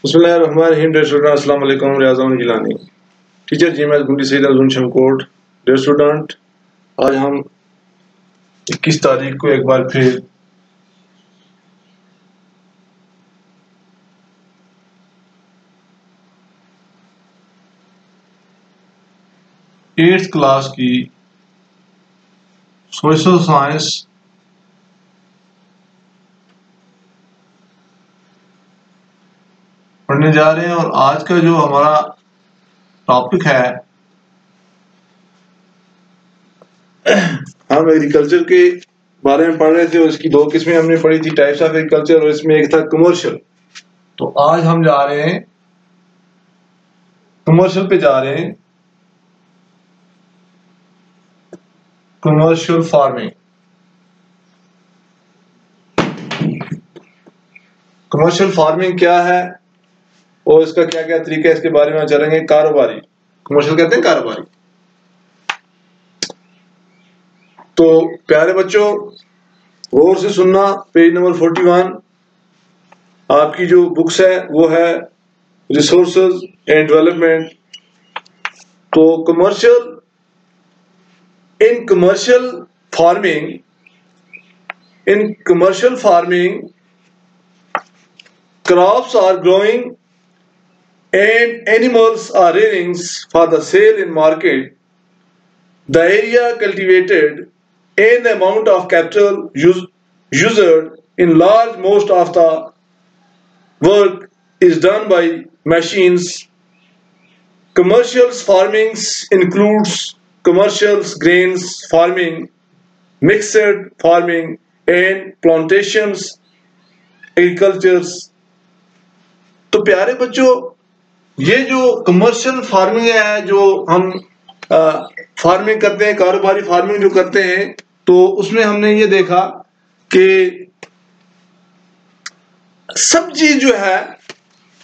बिस्मिल्लाहिर्रहमानिर्रहीम। Dear student, अस्सलाम वालेकुम। रियाज अहमद गिलानी, टीचर जीएमएस गुंडी सईद अर्जुन शमकोट। डियर स्टूडेंट, आज हम 21 तारीख को एक बार फिर एट्थ क्लास की सोशल साइंस पढ़ने जा रहे हैं और आज का जो हमारा टॉपिक है, हम एग्रीकल्चर के बारे में पढ़ रहे थे और इसकी दो किस्में हमने पढ़ी थी, टाइप्स ऑफ एग्रीकल्चर, और इसमें एक था कमर्शियल। तो आज हम जा रहे हैं कमर्शियल पे, जा रहे हैं कमर्शियल फार्मिंग। कमर्शियल फार्मिंग क्या है और इसका क्या क्या तरीका है, इसके बारे में जानेंगे। कारोबारी, कमर्शियल कहते हैं कारोबारी। तो प्यारे बच्चों, गौर से सुनना। पेज नंबर 41 आपकी जो बुक्स है वो है रिसोर्सेज एंड डेवलपमेंट। तो in commercial farming crops are growing and animals are rearing for the sale in market. The area cultivated and the amount of capital used in large most of the work is done by machines. Commercial farming includes commercial grains farming, mixed farming and plantations agricultures. तो प्यारे बच्चों, ये जो commercial farming है, जो हम farming करते हैं, कारोबारी फार्मिंग जो करते हैं, तो उसमें हमने ये देखा कि सब्जी जो है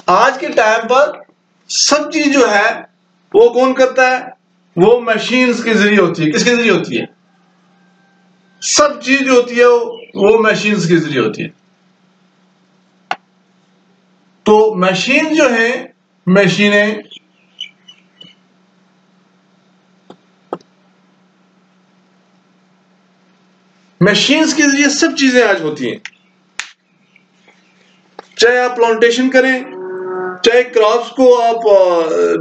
आज के टाइम पर, सब्जी जो है वो कौन करता है? वो मशीन्स के जरिए होती है। किसके जरिए होती है? सब्जी जो होती है वो मशीन्स के जरिए होती है। तो मशीन जो है, मशीनें मशीन्स के जरिए सब चीजें आज होती हैं। चाहे आप प्लांटेशन करें, चाहे क्रॉप्स को आप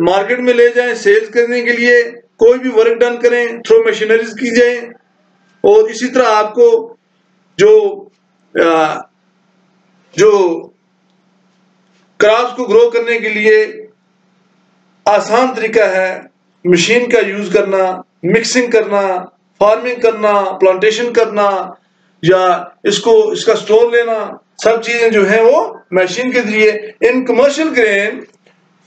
मार्केट में ले जाएं सेल्स करने के लिए, कोई भी वर्क डन करें थ्रू मशीनरीज की जाए। और इसी तरह आपको जो क्रॉप्स को ग्रो करने के लिए आसान तरीका है मशीन का यूज करना, मिक्सिंग करना, फार्मिंग करना, प्लांटेशन करना, या इसका स्टोर लेना। सब चीजें जो है वो मशीन के जरिए। In commercial grain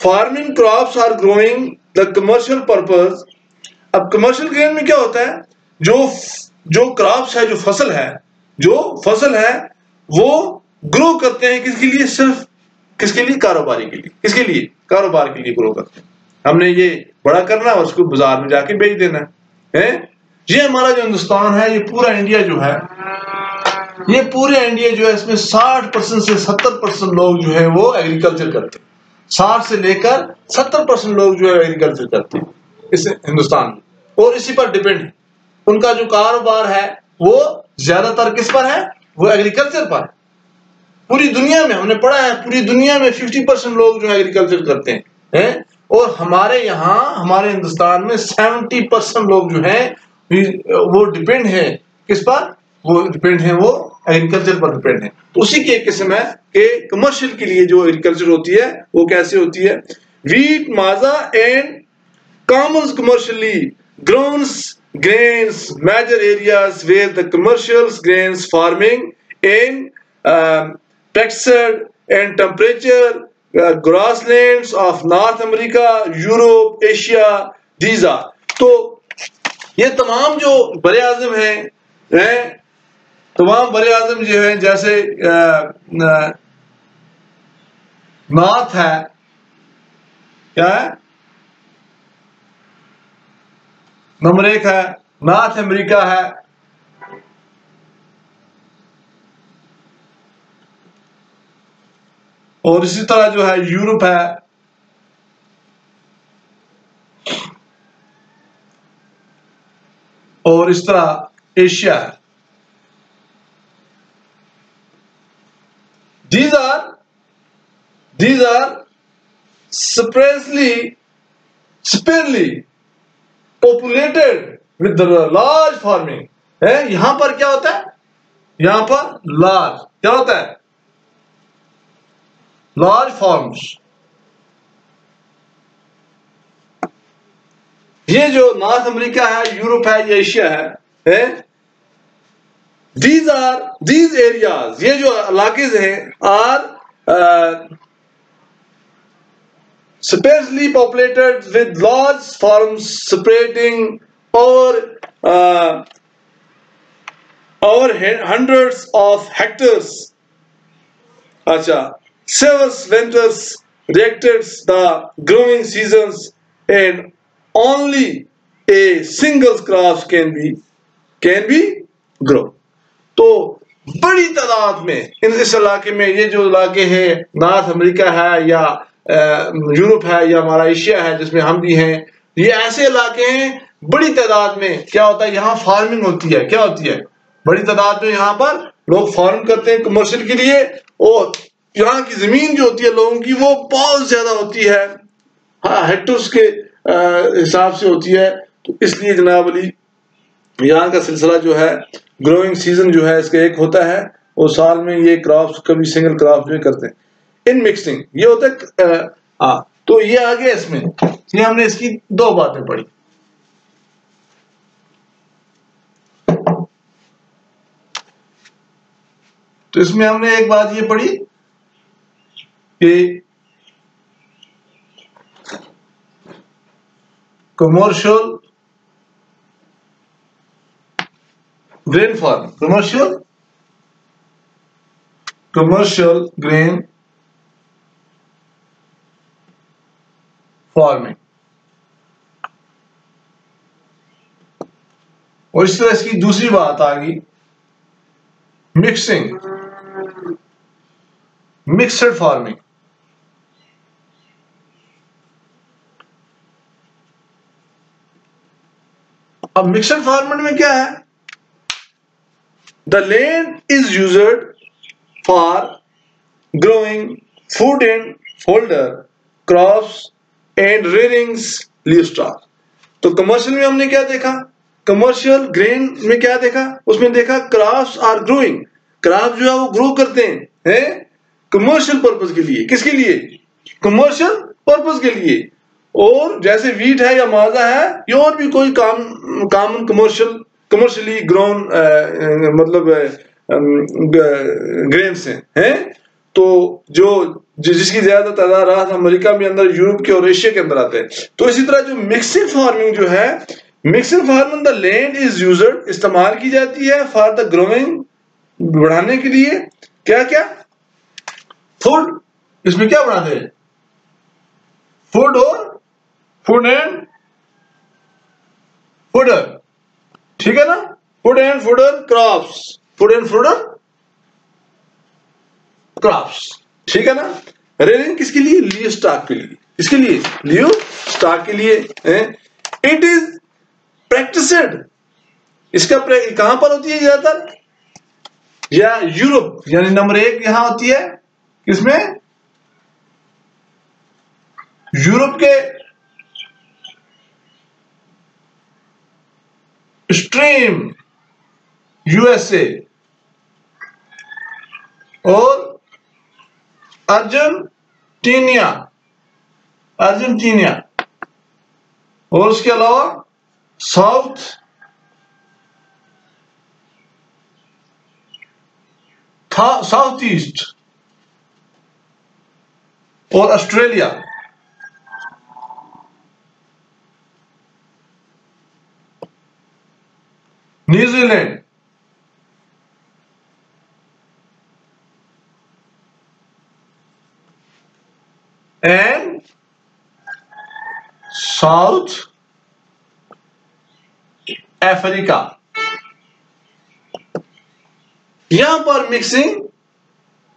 farming crops are growing the commercial purpose. अब कमर्शियल ग्रेन में क्या होता है? जो क्रॉप्स है, जो फसल है वो ग्रो करते हैं किसके लिए? सिर्फ किसके लिए? कारोबारी के लिए। किसके लिए? कारोबार के लिए ग्रो करते हैं। हमने ये बड़ा करना और उसको बाजार में जाके बेच देना है। ये हमारा जो हिंदुस्तान है, ये पूरा इंडिया जो है, ये पूरे इंडिया जो है, इसमें 60% से 70% लोग जो है वो एग्रीकल्चर करते हैं। 60 से लेकर 70% लोग जो है एग्रीकल्चर करते हैं इस हिंदुस्तान में, और इसी पर डिपेंड है। उनका जो कारोबार है वो ज्यादातर किस पर है? वो एग्रीकल्चर पर है। पूरी दुनिया में हमने पढ़ा है, पूरी दुनिया में 50% लोग जो एग्रीकल्चर करते हैं, और हमारे यहाँ, हमारे हिंदुस्तान में 70% लोग जो हैं वो डिपेंड है किस पर? वो डिपेंड है, वो एग्रीकल्चर पर डिपेंड है। तो उसी की एक किस्म है कि कमर्शियल के लिए जो एग्रीकल्चर होती है वो कैसे होती है? Wheat, maize and commons commercially grown grains, major areas where the commercial grains farming in textured and temperature grasslands of North America, Europe, Asia, these are. तो ये तमाम जो बड़े आज़म हैं, तमाम बड़े आज़म जो हैं, जैसे नॉर्थ है, क्या है? नंबर 1 है नॉर्थ अमेरिका है, और इसी तरह जो है यूरोप है, और इस तरह एशिया है। these are sparsely populated with the large farming है। यहां पर क्या होता है, यहां पर लार्ज क्या होता है, लार्ज फार्म्स। ये जो नॉर्थ अमेरिका है, यूरोप है, ये एशिया है? these areas, ये जो इलाके हैं, are sparsely populated with large farms spreading over hundreds of hectares. अच्छा, several winters reacted the growing seasons and only a single crop can be grown. तो बड़ी तादाद में इस इलाके में, ये जो इलाके हैं नॉर्थ अमेरिका है या यूरोप है या हमारा एशिया है जिसमें हम भी हैं, ये ऐसे इलाके हैं बड़ी तादाद में क्या होता है, यहाँ फार्मिंग होती है। क्या होती है, बड़ी तादाद में यहाँ पर लोग फार्म करते हैं कमर्शियल के लिए, और यहाँ की जमीन जो होती है लोगों की वो बहुत ज्यादा होती है, हाँ हेक्टर्स के हिसाब से होती है। तो इसलिए जनाब अली यहाँ का सिलसिला जो है, ग्रोइंग सीजन जो है इसका एक होता है, और साल में ये क्रॉप्स कभी सिंगल क्रॉप में करते हैं। इन मिक्सिंग ये होता है। तो ये आ गया इसमें, ये हमने इसकी दो बातें पढ़ी। तो इसमें हमने एक बात ये पढ़ी कि commercial grain farm, commercial grain farming, और इस तरह इसकी दूसरी बात आ गई मिक्सड फार्मिंग। अब मिक्सड फार्मिंग में क्या है, the land is used for growing food and fodder crops and rearings livestock. तो कमर्शियल में हमने क्या देखा, कमर्शियल ग्रेन में क्या देखा, उसमें देखा क्रॉप्स आर ग्रोइंग, क्रॉप जो है वो ग्रो करते हैं कमर्शियल पर्पस के लिए। किसके लिए, कमर्शियल पर्पस के लिए। और जैसे वीट है या माजा है, या और भी कोई कॉमन कमर्शियली ग्रोन मतलब ग्रेन्स हैं। तो जिसकी ज्यादा तादाद अमेरिका में अंदर, यूरोप के और एशिया के अंदर आते हैं। तो इसी तरह जो मिक्सिंग फार्मिंग जो है, mixing farming the land is used, इस्तेमाल की जाती है फॉर द ग्रोइंग, बढ़ाने के लिए क्या क्या, फूड। इसमें क्या बनाते हैं, फूड और फूड एंड फूडर, ठीक है ना, food and fodder crops, food and fodder crops, ठीक है ना। रेयरिंग किसके लिए, लिव स्टॉक के लिए। इसके लिए लिव स्टॉक के लिए। इट इज प्रैक्टिस्ड, इसका कहां पर होती है ज्यादातर, या यूरोप, यानी नंबर एक यहां होती है, किसमें, यूरोप के स्ट्रीम, यूएसए और अर्जेंटीना, और उसके अलावा साउथ ईस्ट और Australia. New Zealand, and south Africa. यहां पर मिक्सिंग,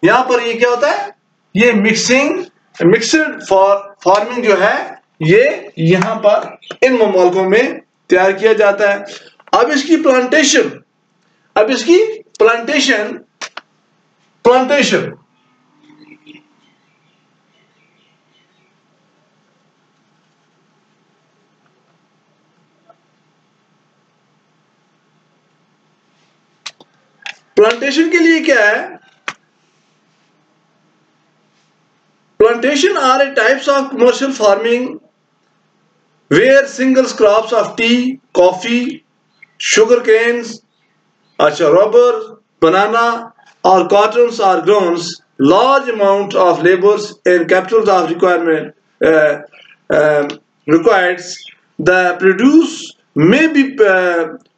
यहां पर ये क्या होता है, ये मिक्सड फार्मिंग जो है ये यहां पर इन ममालिकों में तैयार किया जाता है। अब इसकी प्लांटेशन प्लांटेशन के लिए क्या है? Plantation are a types of commercial farming where single crops of tea, coffee, sugar canes, rubber, banana or cottons are grown. Large amount of labors and capital of required. The produce may be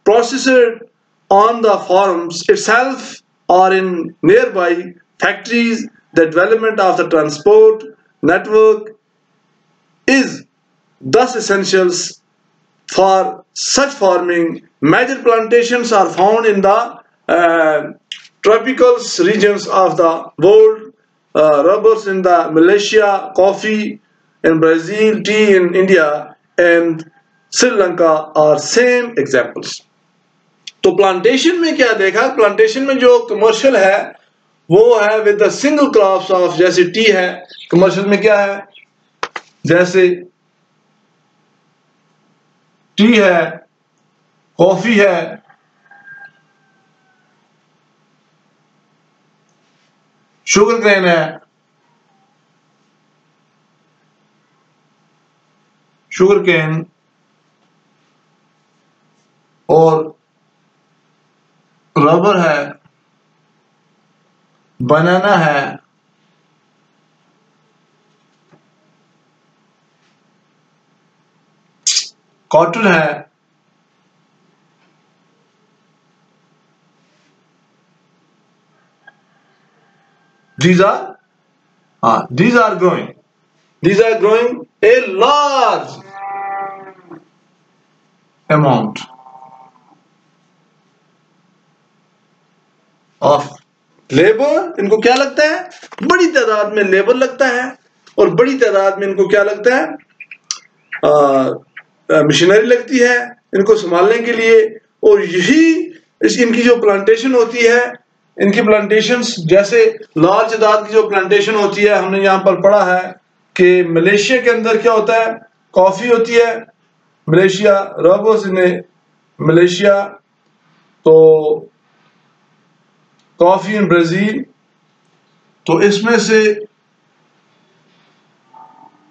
processed on the farms itself or in nearby factories. The development of the transport network is thus essential for such farming. Major plantations are found in the tropical regions of the world. Rubbers in the Malaysia, coffee in Brazil, tea in India and Sri Lanka are same examples. तो plantation में क्या देखा? Plantation में जो commercial है वो है with the single crops of, जैसे टी है कमर्शियल में क्या है, जैसे टी है, कॉफी है, शुगर केन है, शुगर केन और रबर है, बनाना है, कॉटन है, these are growing a large amount of labour. इनको क्या लगता है? बड़ी तादाद में लेबर लगता है और बड़ी तादाद में इनको क्या लगता है? मशीनरी लगती है इनको संभालने के लिए। और यही इनकी जो प्लांटेशन होती है, इनकी प्लांटेशंस जैसे लार्ज तादाद की जो प्लांटेशन होती है, हमने यहाँ पर पढ़ा है कि मलेशिया के अंदर क्या होता है? कॉफी होती है, मलेशिया, रबर्स इन मलेशिया, तो कॉफी इन ब्राजील। तो इसमें से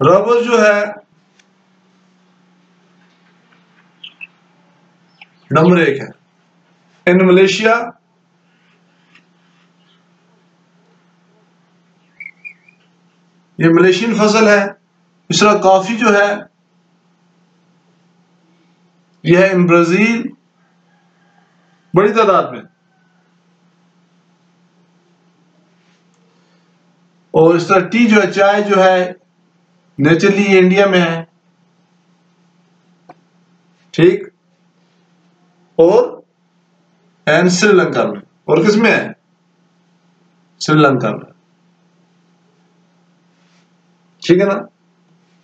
रबर जो है नंबर 1 है इन मलेशिया, ये मलेशियन फसल है। इस तरह कॉफी जो है यह है इन ब्राजील बड़ी तादाद में, और इस तरह टी जो है, चाय जो है, नेचुरली इंडिया में है, ठीक, और एंड श्रीलंका में। और किस में है? श्रीलंका में, ठीक है ना।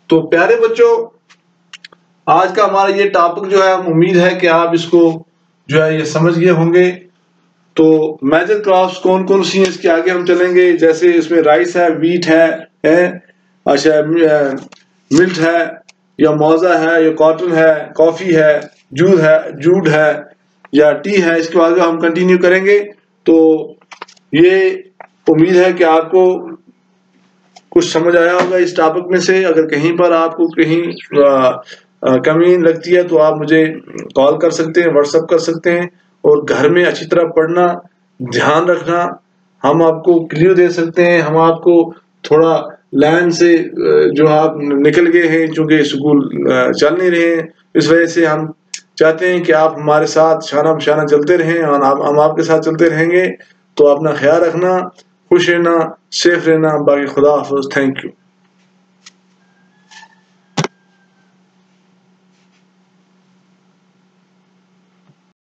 तो प्यारे बच्चों, आज का हमारा ये टॉपिक जो है, उम्मीद है कि आप इसको जो है ये समझ गए होंगे। तो मेजर क्रॉप्स कौन कौन सी हैं इसके आगे हम चलेंगे। जैसे इसमें राइस है, वीट है, अच्छा मिल्ट है, या मौजा है, या कॉटन है, कॉफी है, जूड है या टी है। इसके बाद हम कंटिन्यू करेंगे। तो ये उम्मीद है कि आपको कुछ समझ आया होगा इस टॉपिक में से। अगर कहीं पर आपको कहीं कमी लगती है तो आप मुझे कॉल कर सकते हैं, व्हाट्सएप कर सकते हैं। और घर में अच्छी तरह पढ़ना, ध्यान रखना, हम आपको क्लियर दे सकते हैं। हम आपको थोड़ा लाइन से जो आप निकल गए हैं, चूंकि स्कूल चल नहीं रहे हैं, इस वजह से हम चाहते हैं कि आप हमारे साथ शाना बशाना चलते रहें और हम आपके साथ चलते रहेंगे। तो अपना ख्याल रखना, खुश रहना, सेफ रहना। बाकी खुदा हाफिज़, थैंक यू।